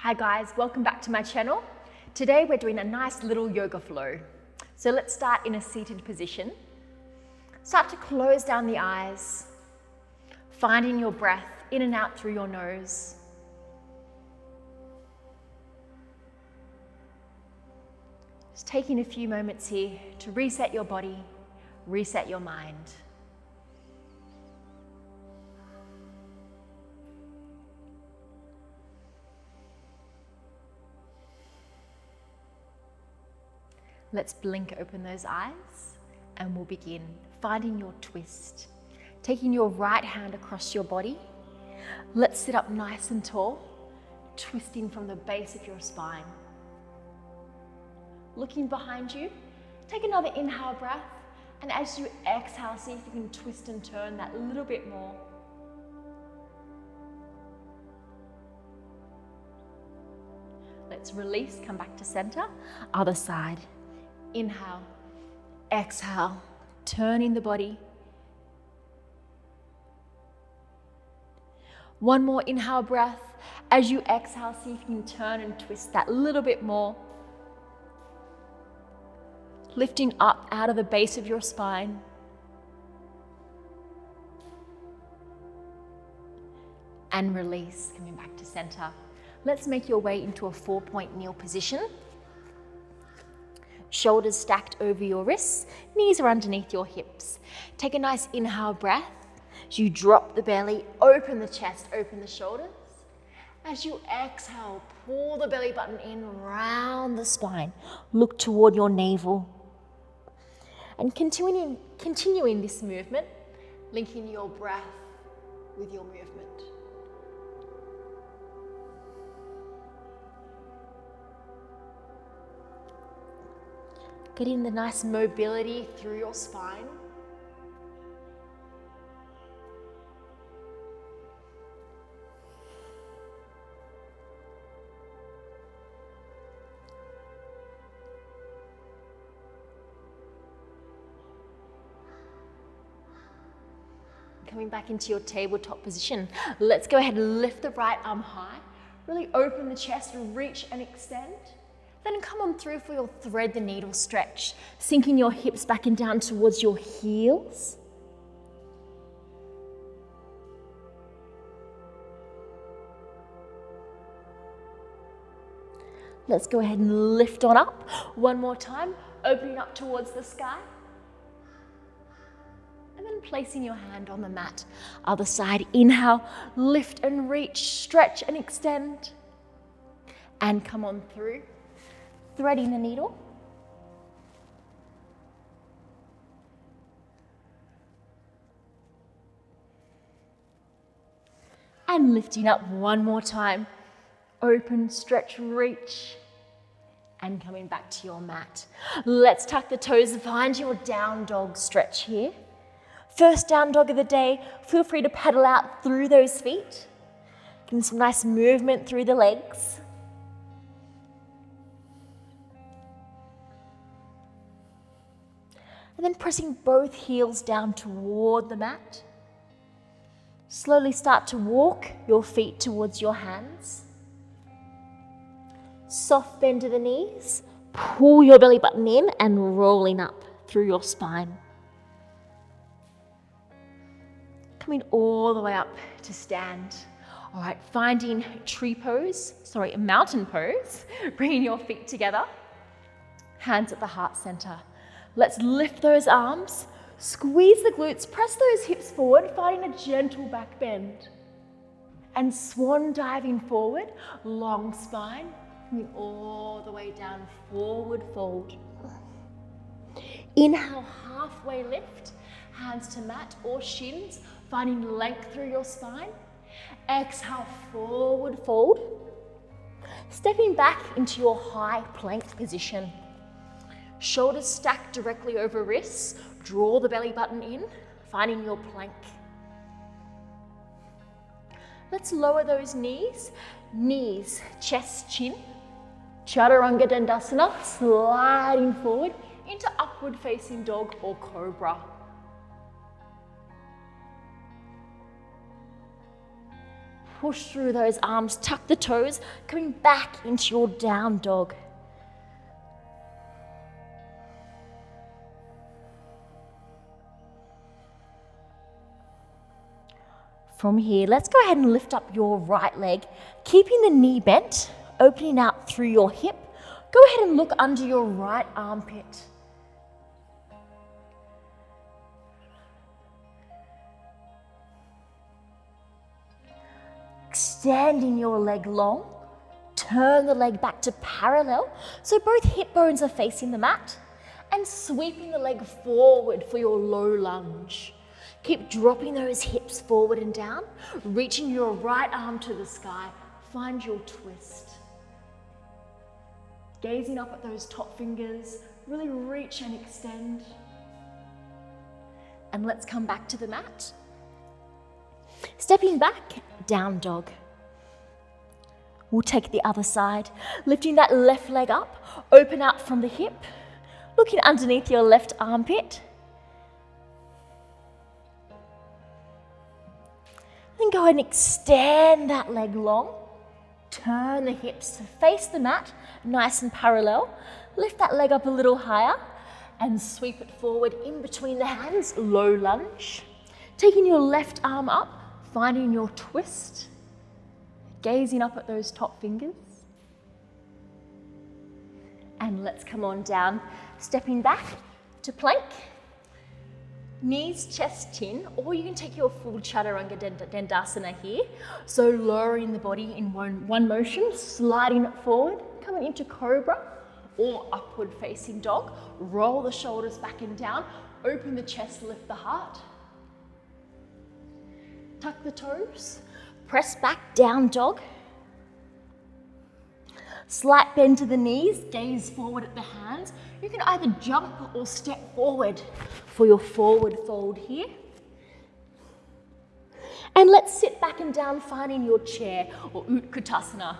Hi guys, welcome back to my channel. Today we're doing a nice little yoga flow. So let's start in a seated position. Start to close down the eyes, finding your breath in and out through your nose. Just taking a few moments here to reset your body, reset your mind. Let's blink open those eyes and we'll begin finding your twist. Taking your right hand across your body. Let's sit up nice and tall, twisting from the base of your spine. Looking behind you, take another inhale breath, and as you exhale, see if you can twist and turn that little bit more. Let's release, come back to center, other side. Inhale, exhale, turning the body. One more inhale breath. As you exhale, see if you can turn and twist that little bit more. Lifting up out of the base of your spine. And release, coming back to center. Let's make your way into a 4-point kneel position. Shoulders stacked over your wrists, knees are underneath your hips. Take a nice inhale breath. As you drop the belly, open the chest, open the shoulders. As you exhale, pull the belly button in, round the spine. Look toward your navel. And continuing this movement, linking your breath with your movement. Getting the nice mobility through your spine. Coming back into your tabletop position. Let's go ahead and lift the right arm high. Really open the chest and reach and extend. Then come on through for your thread the needle stretch, sinking your hips back and down towards your heels. Let's go ahead and lift on up. One more time, opening up towards the sky. And then placing your hand on the mat. Other side, inhale, lift and reach, stretch and extend. And come on through. Threading the needle. And lifting up one more time. Open, stretch, reach. And coming back to your mat. Let's tuck the toes and find your down dog stretch here. First down dog of the day. Feel free to pedal out through those feet. Getting some nice movement through the legs. And then pressing both heels down toward the mat. Slowly start to walk your feet towards your hands. Soft bend to the knees. Pull your belly button in and rolling up through your spine. Coming all the way up to stand. All right, finding mountain pose. Bringing your feet together. Hands at the heart center. Let's lift those arms, squeeze the glutes, press those hips forward, finding a gentle back bend. And swan diving forward, long spine, coming all the way down, forward fold. Inhale, halfway lift, hands to mat or shins, finding length through your spine. Exhale, forward fold. Stepping back into your high plank position. Shoulders stacked directly over wrists. Draw the belly button in, finding your plank. Let's lower those knees. Knees, chest, chin. Chaturanga Dandasana, sliding forward into upward facing dog or cobra. push through those arms, tuck the toes, coming back into your down dog. From here, let's go ahead and lift up your right leg, keeping the knee bent, opening out through your hip. Go ahead and look under your right armpit. Extending your leg long, turn the leg back to parallel, so both hip bones are facing the mat, and sweeping the leg forward for your low lunge. Keep dropping those hips forward and down, reaching your right arm to the sky. Find your twist. Gazing up at those top fingers, really reach and extend. And let's come back to the mat. Stepping back, down dog. We'll take the other side, lifting that left leg up, open out from the hip, looking underneath your left armpit. Then go ahead and extend that leg long. Turn the hips to face the mat, nice and parallel. Lift that leg up a little higher and sweep it forward in between the hands, low lunge. Taking your left arm up, finding your twist. Gazing up at those top fingers. And let's come on down, stepping back to plank. Knees, chest, chin, or you can take your full chaturanga dandasana here. So lowering the body in one motion, sliding it forward, coming into cobra or upward facing dog. Roll the shoulders back and down, open the chest, lift the heart. Tuck the toes, press back, down dog. Slight bend to the knees, gaze forward at the hands. You can either jump or step forward for your forward fold here. And let's sit back and down, finding your chair or Utkatasana.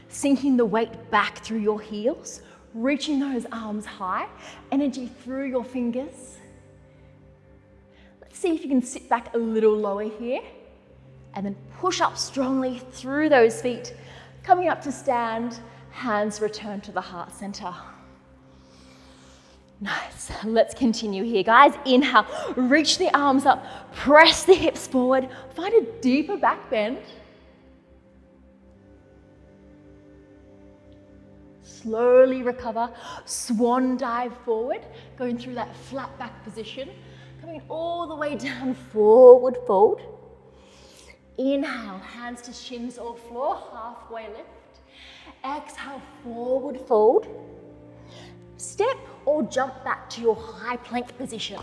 Sinking the weight back through your heels, reaching those arms high, energy through your fingers. Let's see if you can sit back a little lower here. And then push up strongly through those feet. Coming up to stand, hands return to the heart center. Nice. Let's continue here, guys. Inhale, reach the arms up, press the hips forward, find a deeper back bend. Slowly recover, swan dive forward, going through that flat back position, coming all the way down, forward fold. Inhale, hands to shins or floor, halfway lift. Exhale, forward fold. Step or jump back to your high plank position.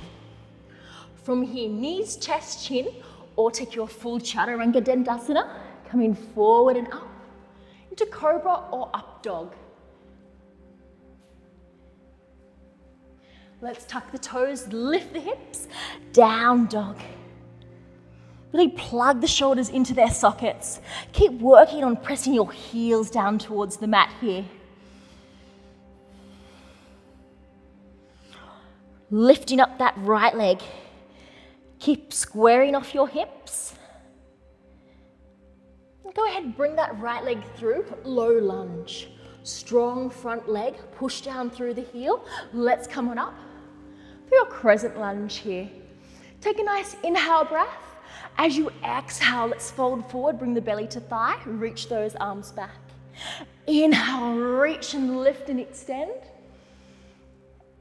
From here, knees, chest, chin, or take your full chaturanga dandasana, coming forward and up into cobra or up dog. Let's tuck the toes, lift the hips, down dog. Really plug the shoulders into their sockets. Keep working on pressing your heels down towards the mat here. Lifting up that right leg. Keep squaring off your hips. Go ahead and bring that right leg through, low lunge. Strong front leg, push down through the heel. Let's come on up for your crescent lunge here. Take a nice inhale breath. As you exhale, let's fold forward, bring the belly to thigh, reach those arms back. Inhale, reach and lift and extend.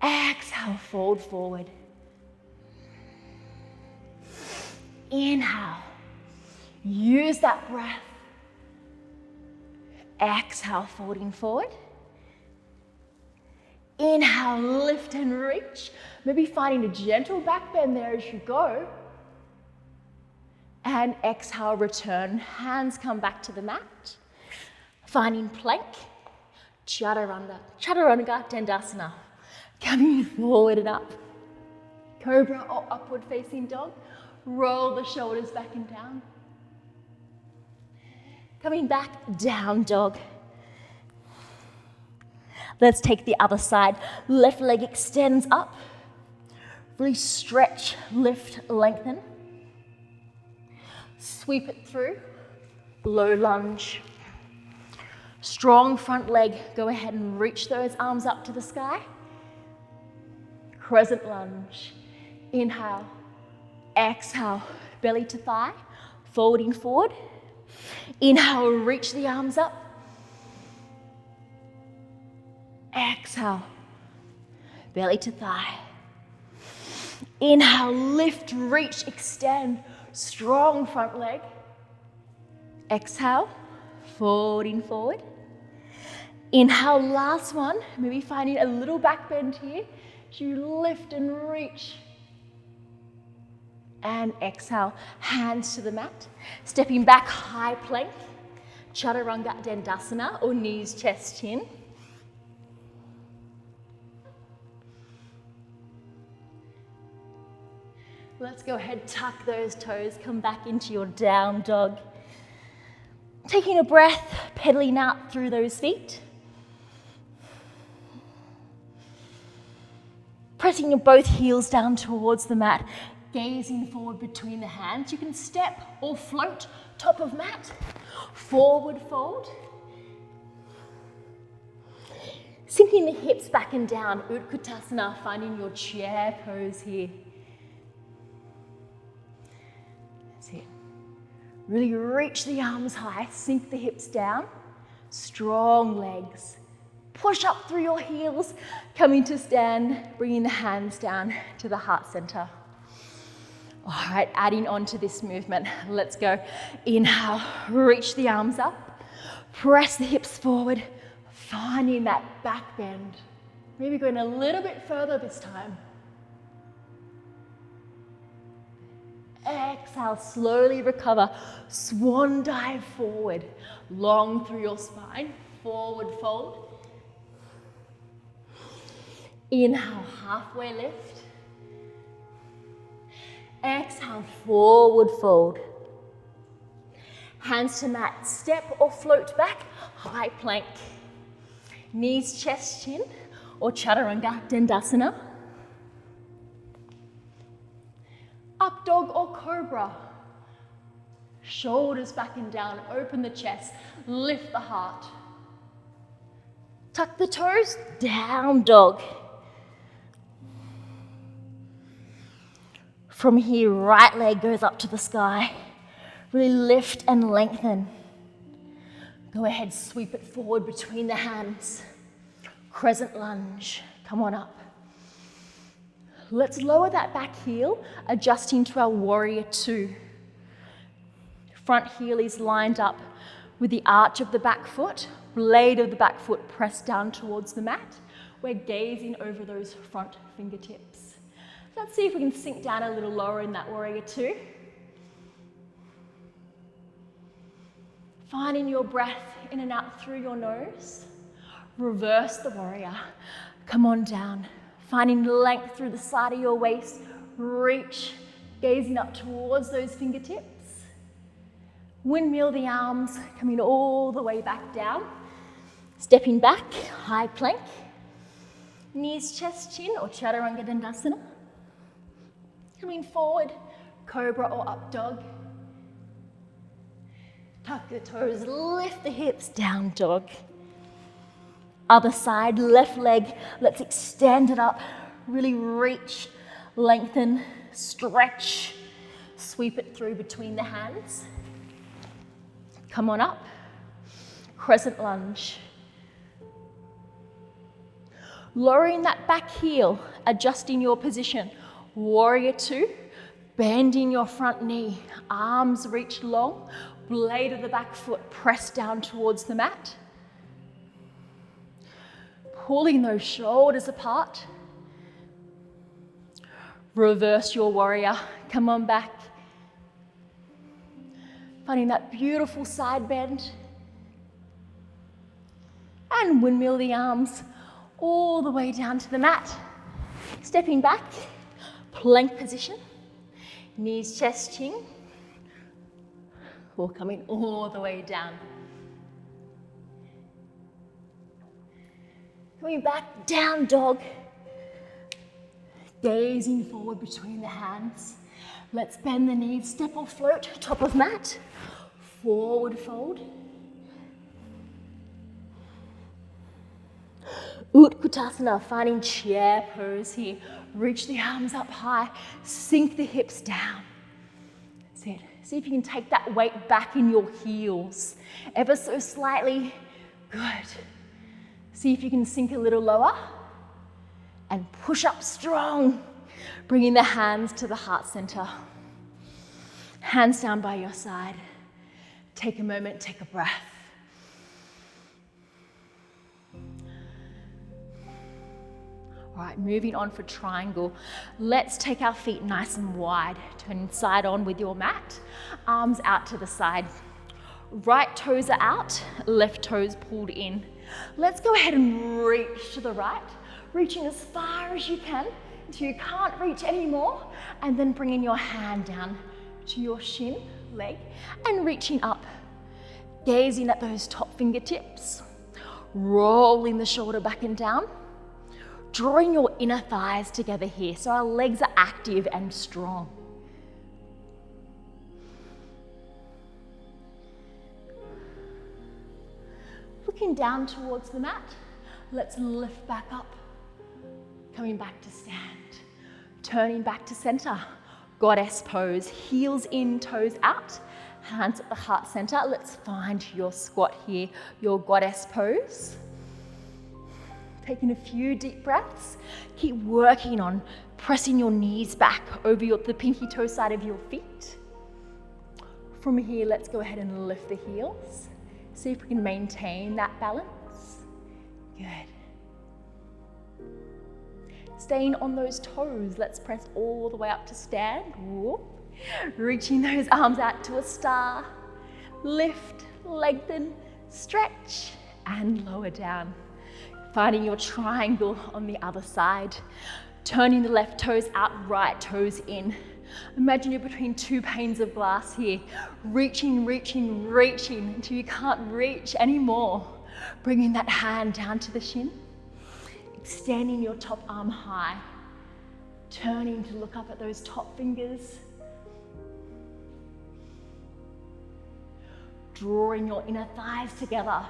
Exhale, fold forward. Inhale, use that breath. Exhale, folding forward. Inhale, lift and reach. Maybe finding a gentle back bend there as you go. And exhale, return. Hands come back to the mat. Finding plank, chaturanga dandasana. Coming forward and up. Cobra or upward facing dog. Roll the shoulders back and down. Coming back, down dog. Let's take the other side. Left leg extends up. Really stretch, lift, lengthen. Sweep it through. low lunge. Strong front leg, go ahead and reach those arms up to the sky. Crescent lunge, inhale, exhale, belly to thigh, folding forward. Inhale, reach the arms up. Exhale, belly to thigh. Inhale, lift, reach, extend, strong front leg. Exhale, folding forward. Inhale, last one, maybe finding a little back bend here. You lift and reach. And exhale, hands to the mat. Stepping back, high plank, chaturanga dandasana, or knees, chest, chin. Let's go ahead, tuck those toes, come back into your down dog. Taking a breath, pedaling out through those feet. Pressing your both heels down towards the mat, gazing forward between the hands. You can step or float, top of mat, forward fold. Sinking the hips back and down, Utkatasana, finding your chair pose here. That's it. Really reach the arms high, sink the hips down, strong legs. Push up through your heels, coming to stand, bringing the hands down to the heart center. All right, adding on to this movement, let's go. Inhale, reach the arms up, press the hips forward, finding that back bend. Maybe going a little bit further this time. Exhale, slowly recover. Swan dive forward, long through your spine, forward fold. Inhale, halfway lift. Exhale, forward fold. Hands to mat, step or float back, high plank. Knees, chest, chin, or chaturanga dandasana. Up dog or cobra. Shoulders back and down, open the chest, lift the heart. Tuck the toes, down dog. From here, right leg goes up to the sky. Really lift and lengthen. Go ahead, sweep it forward between the hands. Crescent lunge, come on up. Let's lower that back heel, adjusting to our warrior two. Front heel is lined up with the arch of the back foot, blade of the back foot pressed down towards the mat. We're gazing over those front fingertips. Let's see if we can sink down a little lower in that warrior two. Finding your breath in and out through your nose. Reverse the warrior. Come on down. Finding length through the side of your waist. Reach, gazing up towards those fingertips. Windmill the arms, coming all the way back down. Stepping back, high plank. Knees, chest, chin, or chaturanga dandasana. Coming forward, cobra or up dog. Tuck the toes, lift the hips, down dog. Other side, left leg, let's extend it up. Really reach, lengthen, stretch. Sweep it through between the hands. Come on up. Crescent lunge. Lowering that back heel, adjusting your position. Warrior two, bending your front knee, arms reach long, blade of the back foot pressed down towards the mat. Pulling those shoulders apart. Reverse your warrior, come on back. Finding that beautiful side bend. And windmill the arms all the way down to the mat. Stepping back. Plank position, knees, chest, chin, or coming all the way down. Coming back, down dog. Gazing forward between the hands. Let's bend the knees, step or float, top of mat. forward fold. Utkatasana, finding chair pose here. Reach the arms up high, sink the hips down. That's it. See if you can take that weight back in your heels, ever so slightly. Good. See if you can sink a little lower and push up strong, bringing the hands to the heart center. Hands down by your side. Take a moment, take a breath. All right, moving on for triangle. Let's take our feet nice and wide. Turning side on with your mat. Arms out to the side. Right toes are out, left toes pulled in. Let's go ahead and reach to the right, reaching as far as you can until you can't reach anymore, and then bringing your hand down to your shin, leg, and reaching up. Gazing at those top fingertips, rolling the shoulder back and down. Drawing your inner thighs together here so our legs are active and strong. Looking down towards the mat, let's lift back up. Coming back to stand. Turning back to center. Goddess pose, heels in, toes out. Hands at the heart center. Let's find your squat here, your goddess pose. Taking a few deep breaths. Keep working on pressing your knees back over the pinky toe side of your feet. From here, let's go ahead and lift the heels. See if we can maintain that balance. Good. Staying on those toes, let's press all the way up to stand. Whoop. Reaching those arms out to a star. Lift, lengthen, stretch, and lower down. Finding your triangle on the other side. Turning the left toes out, right toes in. Imagine you're between two panes of glass here. Reaching, reaching, reaching until you can't reach anymore. Bringing that hand down to the shin. Extending your top arm high. Turning to look up at those top fingers. Drawing your inner thighs together.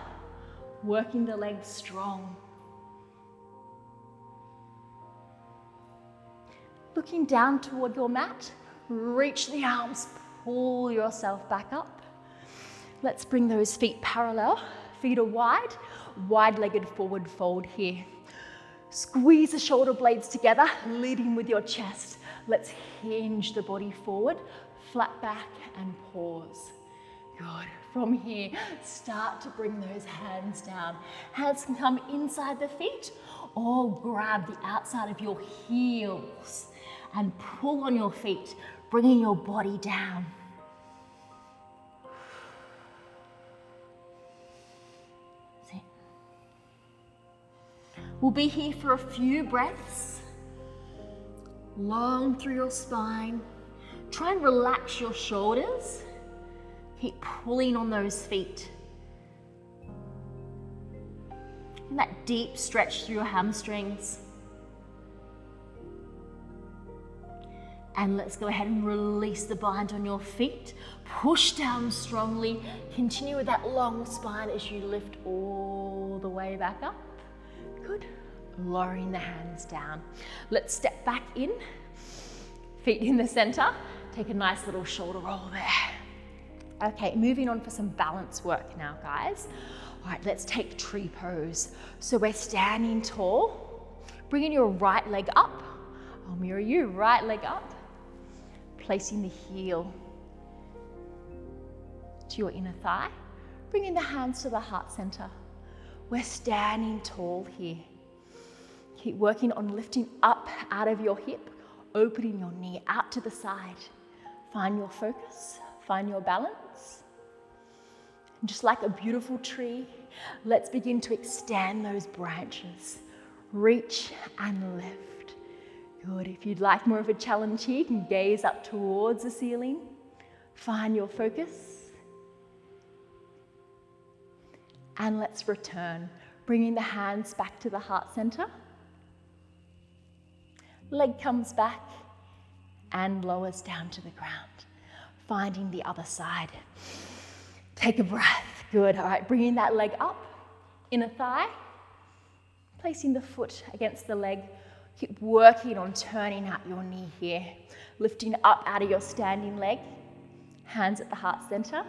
Working the legs strong. Looking down toward your mat, reach the arms, pull yourself back up. Let's bring those feet parallel. Feet are wide, wide-legged forward fold here. Squeeze the shoulder blades together, leading with your chest. Let's hinge the body forward, flat back and pause. Good. From here, start to bring those hands down. Hands can come inside the feet or grab the outside of your heels and pull on your feet, bringing your body down. That's it. We'll be here for a few breaths. Long through your spine. Try and relax your shoulders. Keep pulling on those feet. And that deep stretch through your hamstrings. And let's go ahead and release the bind on your feet. Push down strongly. Continue with that long spine as you lift all the way back up. Good. Lowering the hands down. Let's step back in. Feet in the center. Take a nice little shoulder roll there. Okay, moving on for some balance work now, guys. All right, let's take tree pose. So we're standing tall, bringing your right leg up. I'll mirror you, right leg up. Placing the heel to your inner thigh, bringing the hands to the heart center. We're standing tall here. Keep working on lifting up out of your hip, opening your knee out to the side. Find your focus, find your balance. And just like a beautiful tree, let's begin to extend those branches. Reach and lift. Good. If you'd like more of a challenge here, you can gaze up towards the ceiling. Find your focus. And let's return, bringing the hands back to the heart center. Leg comes back and lowers down to the ground. Finding the other side. Take a breath. Good. All right, bringing that leg up, inner thigh, placing the foot against the leg. Keep working on turning out your knee here. Lifting up out of your standing leg. Hands at the heart center.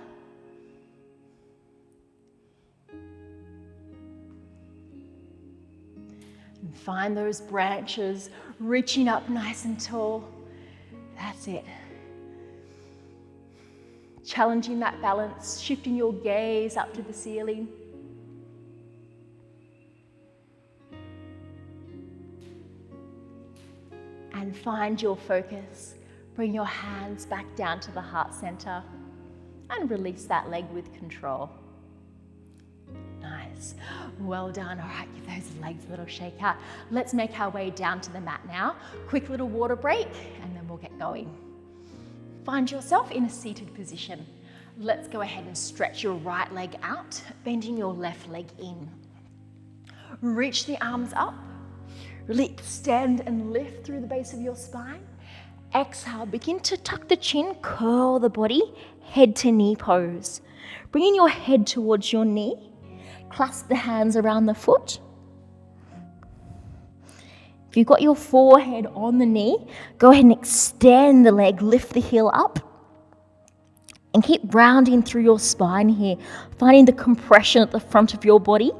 And find those branches reaching up nice and tall. That's it. Challenging that balance, shifting your gaze up to the ceiling. And find your focus. Bring your hands back down to the heart center and release that leg with control. Nice. Well done. All right, give those legs a little shake out. Let's make our way down to the mat now. Quick little water break and then we'll get going. Find yourself in a seated position. Let's go ahead and stretch your right leg out, bending your left leg in. Reach the arms up. Really extend and lift through the base of your spine. Exhale, begin to tuck the chin, curl the body, head to knee pose. Bringing your head towards your knee. Clasp the hands around the foot. If you've got your forehead on the knee, go ahead and extend the leg, lift the heel up. And keep rounding through your spine here, finding the compression at the front of your body.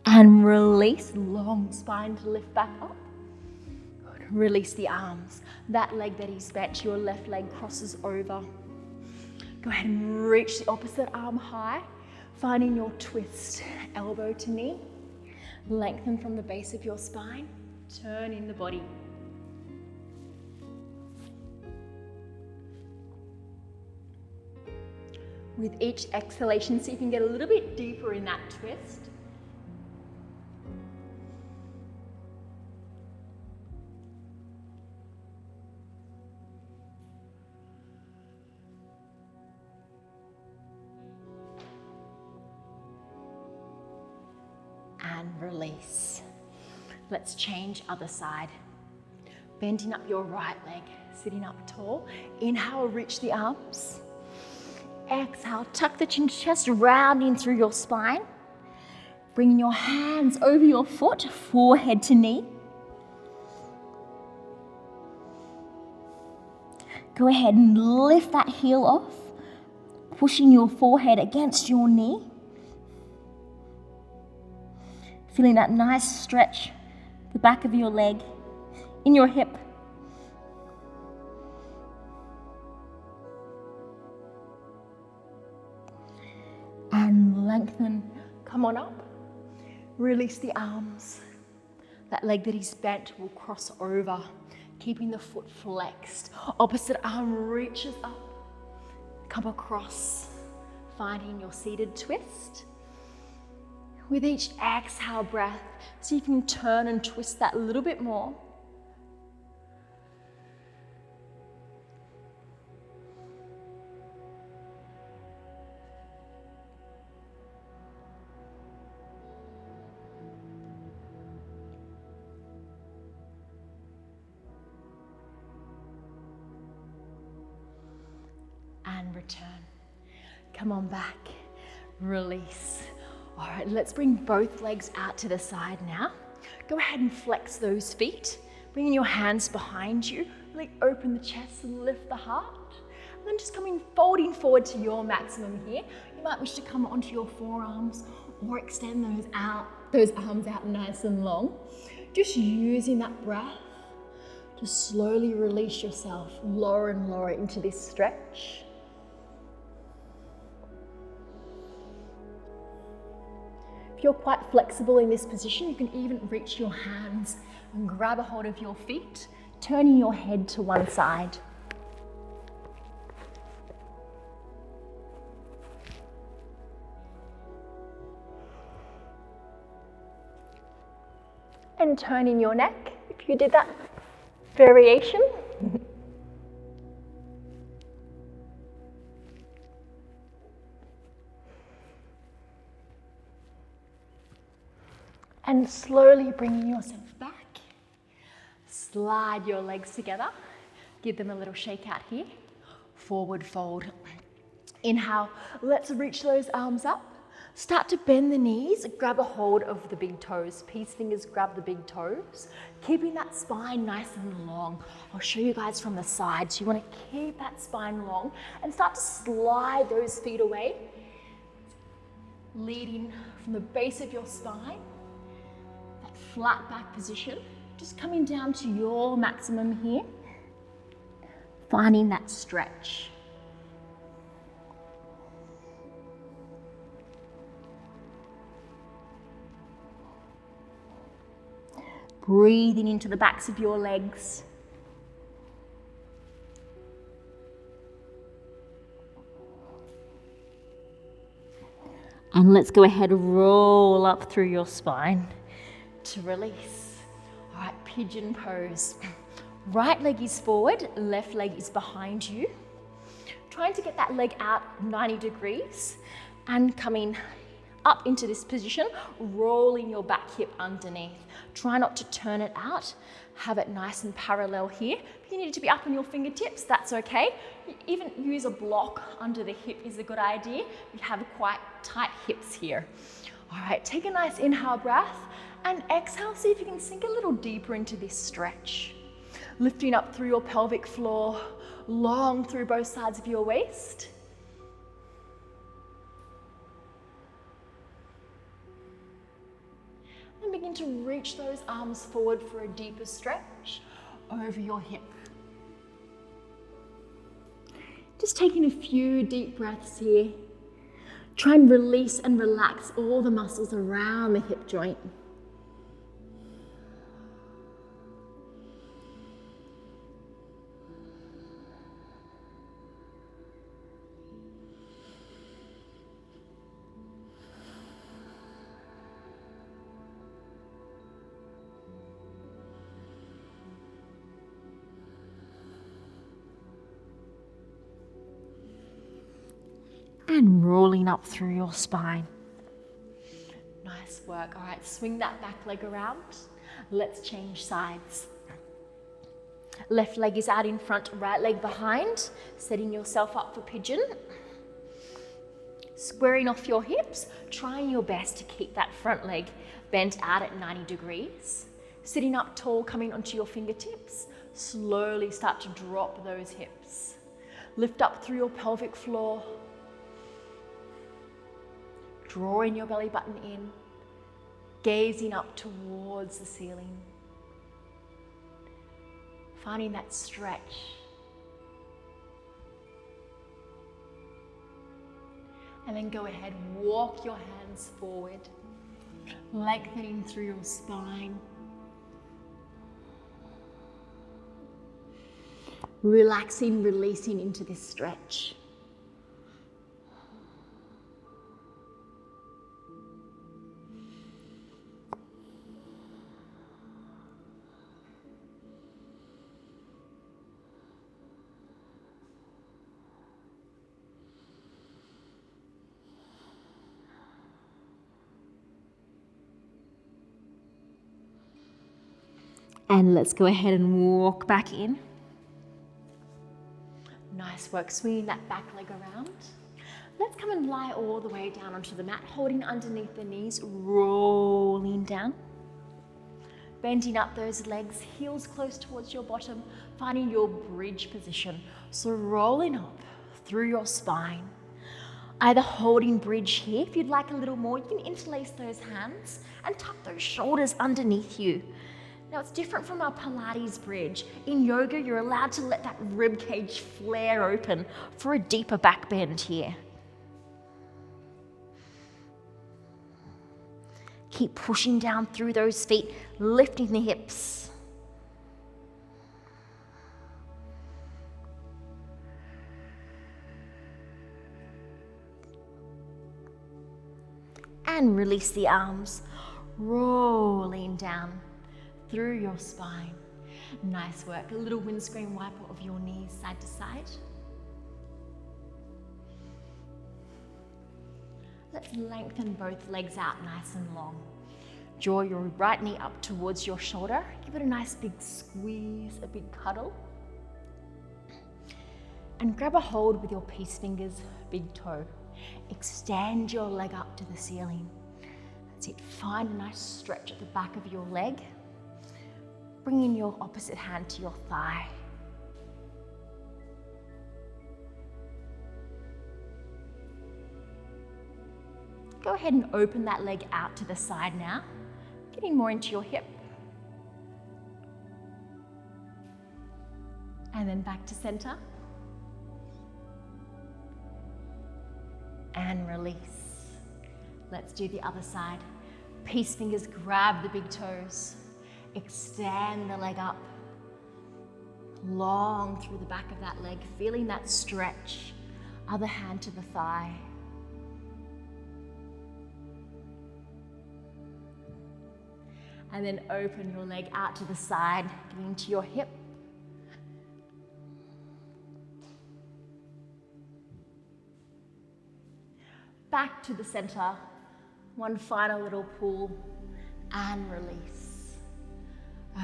And release, long spine to lift back up. Release the arms. That leg that is bent, your left leg crosses over. Go ahead and reach the opposite arm high, finding your twist, elbow to knee. Lengthen from the base of your spine, turn in the body. With each exhalation, see if you can get a little bit deeper in that twist. And release. Let's change other side. Bending up your right leg, sitting up tall. Inhale, reach the arms. Exhale, tuck the chin, chest rounding through your spine. Bringing your hands over your foot, forehead to knee. Go ahead and lift that heel off, pushing your forehead against your knee. Feeling that nice stretch, the back of your leg, in your hip. And lengthen, come on up. Release the arms. That leg that is bent will cross over, keeping the foot flexed. Opposite arm reaches up, come across, finding your seated twist. With each exhale breath, see if you can turn and twist that a little bit more. And return. Come on back. Release. All right, let's bring both legs out to the side now. Go ahead and flex those feet. Bringing your hands behind you. Really open the chest and lift the heart. And then just folding forward to your maximum here. You might wish to come onto your forearms or extend those arms out nice and long. Just using that breath to slowly release yourself, lower and lower into this stretch. If you're quite flexible in this position, you can even reach your hands and grab a hold of your feet, turning your head to one side. And turning your neck, if you did that variation. And slowly bringing yourself back. Slide your legs together. Give them a little shake out here. Forward fold. Inhale, let's reach those arms up. Start to bend the knees, grab a hold of the big toes. Peace fingers grab the big toes, keeping that spine nice and long. I'll show you guys from the side. So you want to keep that spine long and start to slide those feet away, leading from the base of your spine, that flat back position, just coming down to your maximum here, finding that stretch. Breathing into the backs of your legs. And let's go ahead and roll up through your spine to release. All right, pigeon pose. Right leg is forward, left leg is behind you. Trying to get that leg out 90 degrees and coming up into this position, rolling your back hip underneath. Try not to turn it out. Have it nice and parallel here. If you need it to be up on your fingertips, that's okay. Even use a block under the hip is a good idea. You have quite tight hips here. All right, take a nice inhale breath and exhale. See if you can sink a little deeper into this stretch. Lifting up through your pelvic floor, long through both sides of your waist. And begin to reach those arms forward for a deeper stretch over your hip. Just taking a few deep breaths here. Try and release and relax all the muscles around the hip joint. And rolling up through your spine. Nice work. All right, swing that back leg around. Let's change sides. Left leg is out in front, right leg behind. Setting yourself up for pigeon. Squaring off your hips, trying your best to keep that front leg bent out at 90 degrees. Sitting up tall, coming onto your fingertips. Slowly start to drop those hips. Lift up through your pelvic floor. Drawing your belly button in, gazing up towards the ceiling. Finding that stretch. And then go ahead, walk your hands forward, lengthening through your spine. Relaxing, releasing into this stretch. And let's go ahead and walk back in. Nice work, swinging that back leg around. Let's come and lie all the way down onto the mat, holding underneath the knees, rolling down. Bending up those legs, heels close towards your bottom, finding your bridge position. So rolling up through your spine. Either holding bridge here, if you'd like a little more, you can interlace those hands and tuck those shoulders underneath you. Now it's different from our Pilates bridge. In yoga, you're allowed to let that rib cage flare open for a deeper back bend here. Keep pushing down through those feet, lifting the hips. And release the arms, rolling down through your spine. Nice work. A little windscreen wiper of your knees side to side. Let's lengthen both legs out nice and long. Draw your right knee up towards your shoulder. Give it a nice big squeeze, a big cuddle. And grab a hold with your peace fingers, big toe. Extend your leg up to the ceiling. That's it. Find a nice stretch at the back of your leg. Bring in your opposite hand to your thigh. Go ahead and open that leg out to the side now, getting more into your hip. And then back to center. And release. Let's do the other side. Peace fingers grab the big toes. Extend the leg up. Long through the back of that leg, feeling that stretch. Other hand to the thigh. And then open your leg out to the side, getting to your hip. Back to the center. One final little pull and release.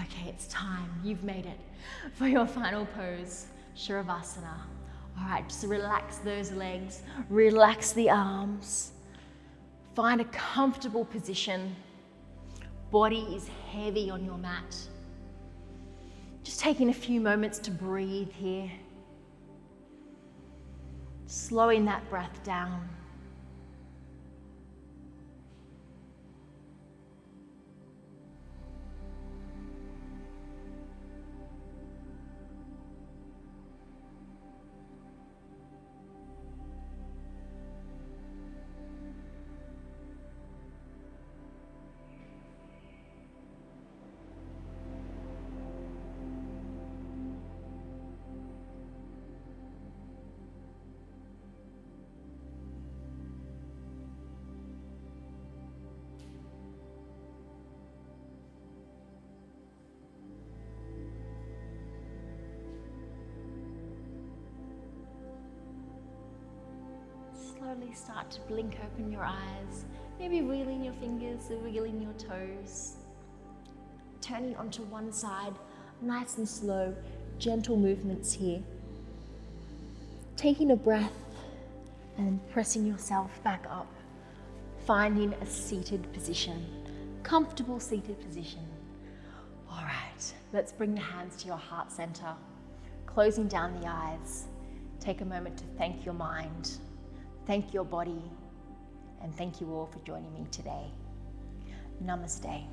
Okay, it's time. You've made it for your final pose, Shavasana. All right, just relax those legs, relax the arms. Find a comfortable position. Body is heavy on your mat. Just taking a few moments to breathe here. Slowing that breath down. Slowly start to blink open your eyes, maybe wiggling your fingers, wiggling your toes. Turning onto one side, nice and slow, gentle movements here. Taking a breath and pressing yourself back up. Finding a seated position, comfortable seated position. All right, let's bring the hands to your heart center. Closing down the eyes. Take a moment to thank your mind. Thank your body, and thank you all for joining me today. Namaste.